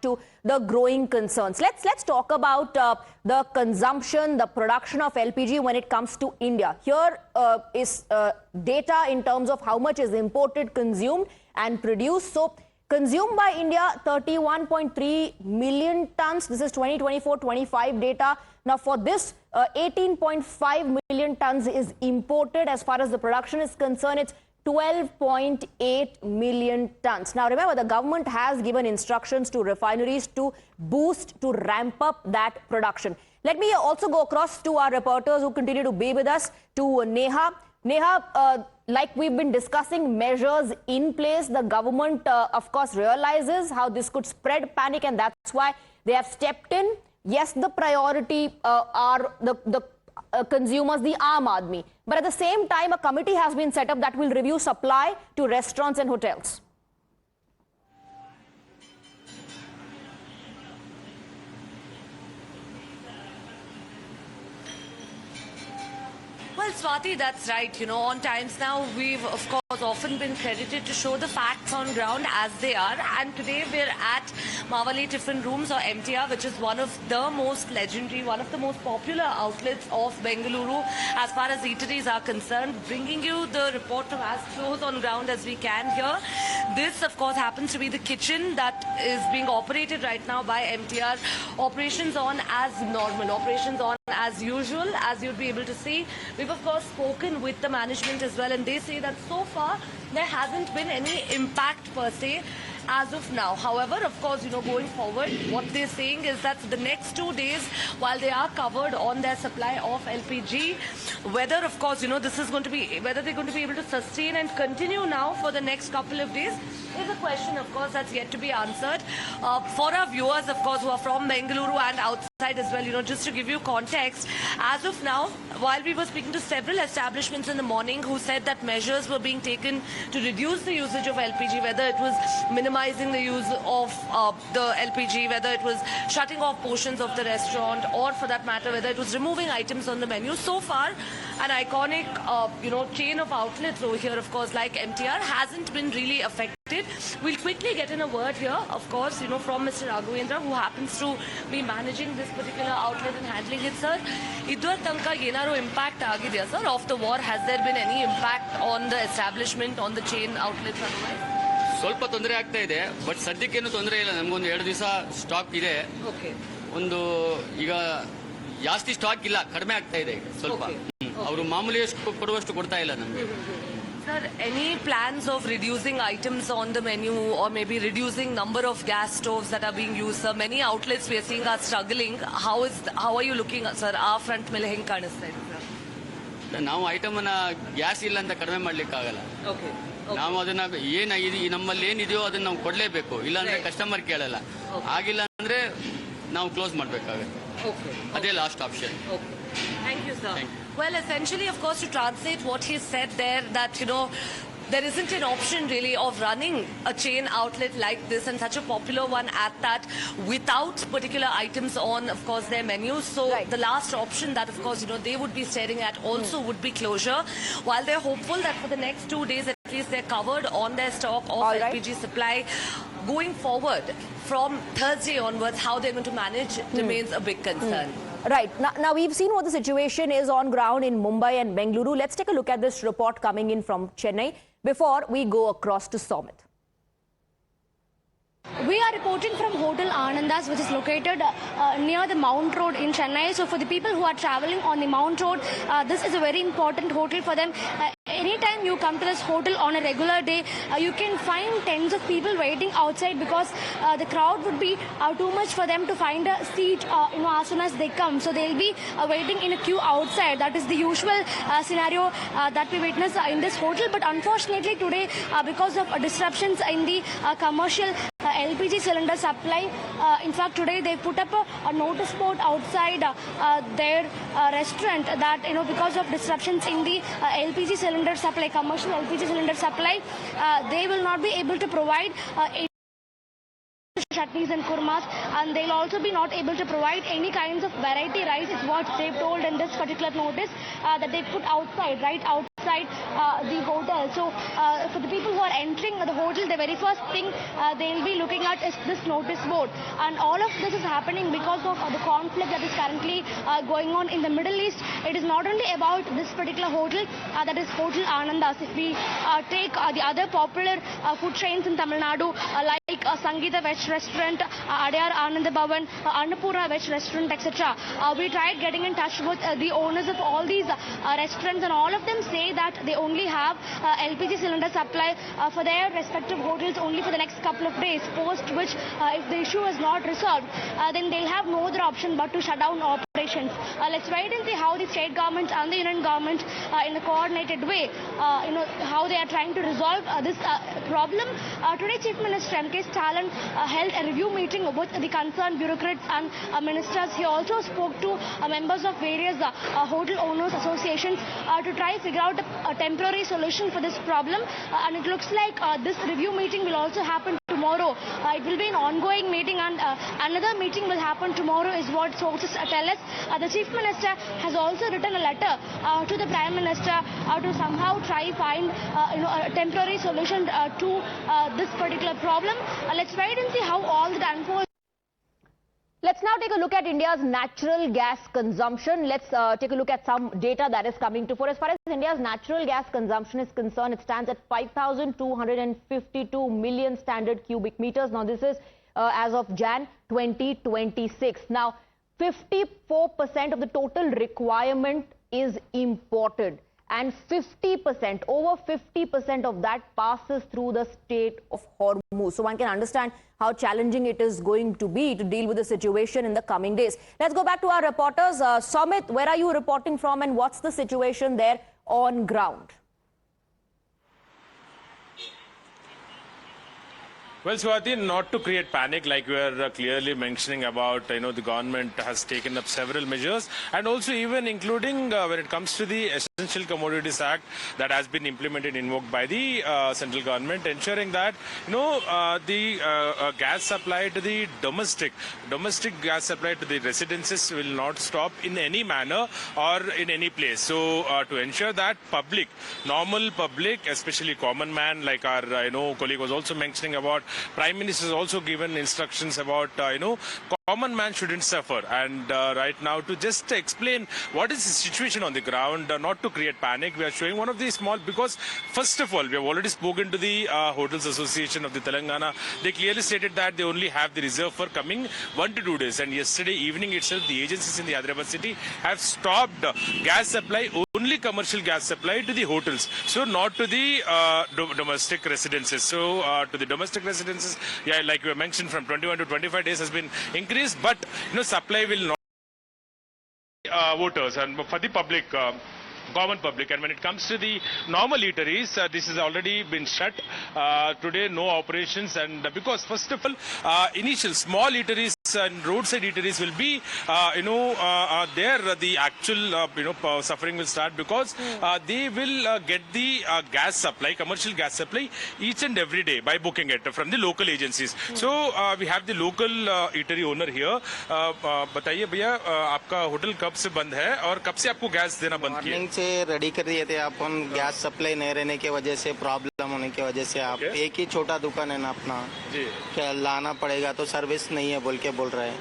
back to the growing concerns. Let's talk about the consumption, the production of LPG when it comes to India. Here is data in terms of how much is imported, consumed and produced. So consumed by India, 31.3 million tons. This is 2024-25 data. Now for this, 18.5 million tons is imported. As far as the production is concerned, it's 12.8 million tons. Now remember, the government has given instructions to refineries to boost, to ramp up that production. Let me also go across to our reporters who continue to be with us, to Neha. Neha, like we've been discussing, measures in place. The government, of course, realizes how this could spread panic, and that's why they have stepped in. Yes, the priority are the consumers, the Aam Aadmi. But at the same time, a committee has been set up that will review supply to restaurants and hotels. Well, Swati, that's right. You know, on Times Now, we've, of course, often been credited to show the facts on ground as they are. And today we're at Mawali Tiffin Rooms, or MTR, which is one of the most legendary, one of the most popular outlets of Bengaluru as far as eateries are concerned, bringing you the report from as close on ground as we can here. This, of course, happens to be the kitchen that is being operated right now by MTR. Operations on as normal, operations on as usual, as you'd be able to see. We've, of course, spoken with the management as well, and they say that so far there hasn't been any impact per se as of now. However, of course, you know, going forward, what they're saying is that the next 2 days, while they are covered on their supply of LPG, whether, of course, you know, this is going to be, whether they're going to be able to sustain and continue now for the next couple of days is a question, of course, that's yet to be answered. For our viewers, of course, who are from Bengaluru and outside as well, you know, just to give you context, as of now, while we were speaking to several establishments in the morning who said that measures were being taken to reduce the usage of LPG, whether it was minimizing the use of the LPG, whether it was shutting off portions of the restaurant, or for that matter, whether it was removing items on the menu. So far, an iconic, you know, chain of outlets over here, of course, like MTR, hasn't been really affected. We'll quickly get in a word here, of course, you know, from Mr. Raghavendra, who happens to be managing this particular outlet and handling it, sir. Idwar tanka yenaru impact agidya, sir, of the war? Has there been any impact on the establishment, on the chain outlets otherwise? ಸ್ವಲ್ಪ ತೊಂದರೆ ಆಗ್ತಾ ಇದೆ, but ಸದ್ಯಕ್ಕೇನು ತೊಂದರೆ ಇಲ್ಲ. ನಮಗೊಂದು 2 ದಿವಸ stock ಇದೆ. ಒಂದು ಈಗ ಜಾಸ್ತಿ ಸ್ಟಾಕ್ ಇಲ್ಲ, ಕಡಿಮೆ ಆಗ್ತಾ ಇದೆ ಈಗ ಸ್ವಲ್ಪ. ಅವರು ಮಾಮೂಲಿ ಕೊಡುವಷ್ಟು ಕೊಡ್ತಾ ಇಲ್ಲ ನಮಗೆ. Sir, any plans of reducing items on the menu, or maybe reducing number of gas stoves that are being used? Sir, many outlets we are seeing are struggling. How are you looking, sir? Our front ಮೇಲೆ ಹೆಂಗೆ ಕಾಣಿಸ್ತಾ ಇದೆ, sir? ನಾವು item ಅನ್ನ gas ಇಲ್ಲ ಅಂತ ಕಡಿಮೆ ಮಾಡ್ಲಿಕ್ಕೆ ಆಗಲ್ಲ. ನಾವು ಅದನ್ನ ನಮ್ಮಲ್ಲಿ ಏನಿದೆಯೋ ಅದನ್ನ ನಾವು ಕೊಡ್ಲೇಬೇಕು, ಇಲ್ಲಾಂದ್ರೆ ಕಸ್ಟಮರ್ ಕೇಳಲ್ಲ. ಆಗಿಲ್ಲ ಅಂದ್ರೆ ನಾವು ಕ್ಲೋಸ್ ಮಾಡ್ಬೇಕಾಗುತ್ತೆ. ಅದೇ last option. Thank you, sir. Well, essentially, of course, to translate what he said there, that, you know, there isn't an option really of running a chain outlet like this, and such a popular one at that, without particular items on, of course, their menus. So the last option that, of course, you know, they would be staring at also would be closure. While they're hopeful that for the next 2 days at least they're covered on their stock of LPG supply, going forward from Thursday onwards, how they're going to manage remains a big concern. Right. Now we've seen what the situation is on ground in Mumbai and Bengaluru. Let's take a look at this report coming in from Chennai before we go across to Somit. We are reporting from Hotel Anandas, which is located near the Mount Road in Chennai. So for the people who are traveling on the Mount Road, this is a very important hotel for them. Anytime you come to this hotel on a regular day, you can find tens of people waiting outside, because the crowd would be too much for them to find a seat you know, as soon as they come. So they'll be waiting in a queue outside. That is the usual scenario that we witness in this hotel. But unfortunately today, because of disruptions in the commercial LPG cylinder supply, in fact today they put up a notice board outside their restaurant that, you know, because of disruptions in the LPG cylinder supply, commercial LPG cylinder supply, they will not be able to provide chutneys and kurmas, and they'll also be not able to provide any kinds of variety rice, is what they've told in this particular notice that they put outside, right outside outside the hotel. So for the people who are entering the hotel, the very first thing they'll be looking at is this notice board. And all of this is happening because of the conflict that is currently going on in the Middle East. It is not only about this particular hotel, that is Hotel Anandas. If we take the other popular food chains in Tamil Nadu, like Sangeeta Veg Restaurant, Adyar Anand Bhavan, Annapurna Veg Restaurant, etc. We tried getting in touch with the owners of all these restaurants, and all of them say that they only have LPG cylinder supply for their respective hotels only for the next couple of days, post which if the issue is not resolved, then they'll have no other option but to shut down operations. Let's wait and see how the state government and the union government in a coordinated way, how they are trying to resolve this problem. Today, Chief Minister M.K. Stalin held a review meeting with the concerned bureaucrats and ministers. He also spoke to members of various hotel owners associations to try to figure out a temporary solution for this problem. And it looks like this review meeting will also happen tomorrow. It will be an ongoing meeting, and another meeting will happen tomorrow is what sources tell us. The Chief Minister has also written a letter to the Prime Minister to somehow try find a temporary solution to this particular problem. Let's wait and see how all that unfolds. Let's now take a look at India's natural gas consumption. Let's take a look at some data that is coming to fore. As far as India's natural gas consumption is concerned, it stands at 5,252 million standard cubic meters. Now, this is as of Jan 2026. Now, 54% of the total requirement is imported, and 50%, over 50% of that passes through the Strait of Hormuz. So one can understand how challenging it is going to be to deal with the situation in the coming days. Let's go back to our reporters. Somit, where are you reporting from, and what's the situation there on ground? Well, Swati, not to create panic, like we are clearly mentioning about, the government has taken up several measures, and also even including when it comes to the Essential Commodities Act that has been implemented, invoked by the central government, ensuring that, the gas supply to the domestic gas supply to the residences will not stop in any manner or in any place. So to ensure that normal public, especially common man, like our, colleague was also mentioning about, Prime Minister has also given instructions about, common man shouldn't suffer. And right now, to just explain what is the situation on the ground, not to create panic, we are showing one of these small, because first of all, we have already spoken to the Hotels Association of the Telangana. They clearly stated that they only have the reserve for coming 1 to 2 days. And yesterday evening itself, the agencies in the Hyderabad city have stopped gas supply, only commercial gas supply to the hotels. So not to the domestic residences. So to the domestic residences, yeah, like we mentioned, from 21 to 25 days has been increased. But supply will not voters and for the public, common public. And when it comes to the normal eateries, this has already been shut. Today, no operations, and because first of all, initial small eateries and roadside eateries will be, there the actual, suffering will start, because they will get the gas supply, commercial gas supply, each and every day by booking it from the local agencies. So we have the local eatery owner here. बताइए भैया, आपका hotel कब से बंद है और कब से आपको गैस देना बंद किया? से रेडी कर दिए थे अपन, गैस सप्लाई नहीं रहने की वजह से, प्रॉब्लम होने की वजह से आप एक ही छोटा दुकान है ना अपना, क्या लाना पड़ेगा, तो सर्विस नहीं है बोल रहे हैं।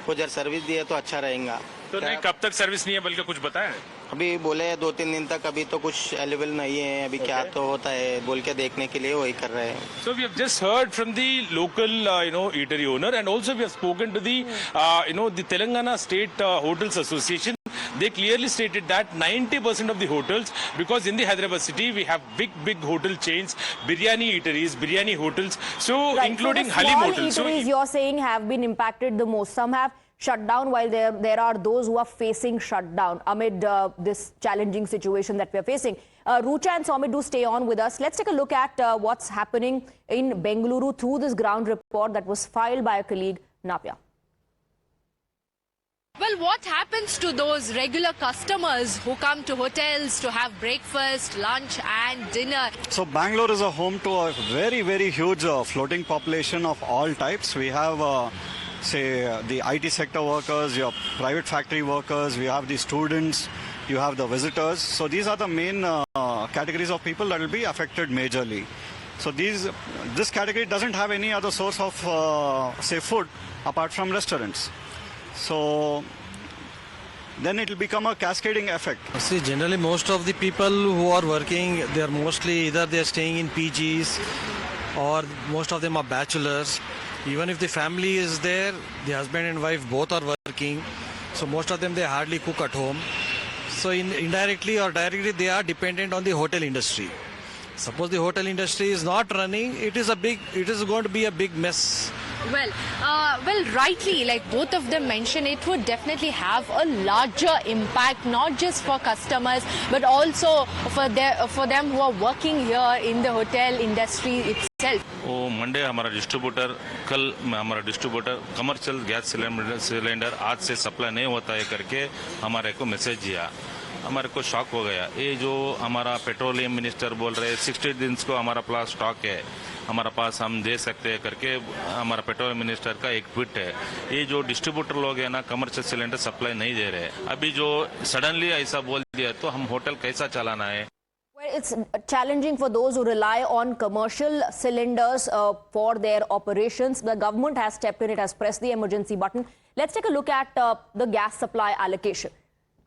कुछ अगर सर्विस दिए तो अच्छा रहेगा। तो नहीं, कब तक सर्विस नहीं है बल्कि कुछ बताएं? अभी बोले 2-3 दिन तक, अभी तो कुछ अवेलेबल नहीं है, अभी क्या तो होता है बोल के देखने के लिए वही कर रहे हैं। So we have just heard from the local, eatery owner, and also we have spoken to the, the Telangana State Hotels Association. They clearly stated that 90% of the hotels, because in the Hyderabad city we have big hotel chains, biryani eateries, biryani hotels, so right, including so Halim hotels. So eateries you're saying have been impacted the most. Some have shut down, while there are those who are facing shutdown amid this challenging situation that we are facing. Rucha and Somit, do stay on with us. Let's take a look at what's happening in Bengaluru through this ground report that was filed by a colleague, Navya. Well, what happens to those regular customers who come to hotels to have breakfast, lunch and dinner? So Bangalore is a home to a very, very huge floating population of all types. We have, say, the IT sector workers, your private factory workers, we have the students, you have the visitors. So these are the main categories of people that will be affected majorly. So this category doesn't have any other source of, say, food apart from restaurants. So then it will become a cascading effect. See, generally most of the people who are working, they are mostly either they are staying in PGs or most of them are bachelors. Even if the family is there, the husband and wife both are working. So most of them, they hardly cook at home. So indirectly or directly, they are dependent on the hotel industry. Suppose the hotel industry is not running, it is going to be a big mess. Well, rightly, like both of them mentioned, it would definitely have a larger impact, not just for customers, but also for them who are working here in the hotel industry itself. वो Monday हमारा distributor कल हमारा distributor commercial gas cylinder आज से supply नहीं होता है करके हमारे को मैसेज दिया. हमारे को शॉक हो गया. ये जो हमारा पेट्रोलियम मिनिस्टर बोल रहे 60 दिन को हमारा पास स्टॉक है, हमारा पास हम दे सकते हैं करके हमारा पेट्रोलियम मिनिस्टर का एक ट्वीट है. ये जो डिस्ट्रीब्यूटर लोग हैं ना कमर्शियल सिलेंडर सप्लाई नहीं दे रहे. अभी जो सडनली ऐसा बोल दिया तो हम होटल कैसा चलाना है. Well, it's challenging for those who rely on commercial cylinders for their operations. The government has stepped in, it has pressed the emergency button. Let's take a look at the gas supply allocation.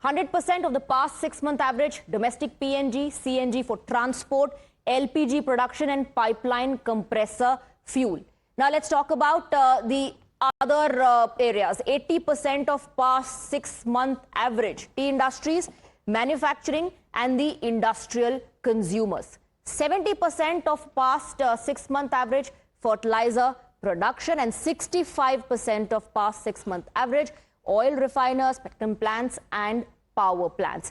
100% of the past 6-month average, domestic PNG, CNG for transport, LPG production and pipeline compressor fuel. Now let's talk about the other areas. 80% of past 6-month average, tea industries, manufacturing and the industrial consumers. 70% of past 6-month average, fertilizer production, and 65% of past 6-month average, oil refiners, petchem plants and power plants.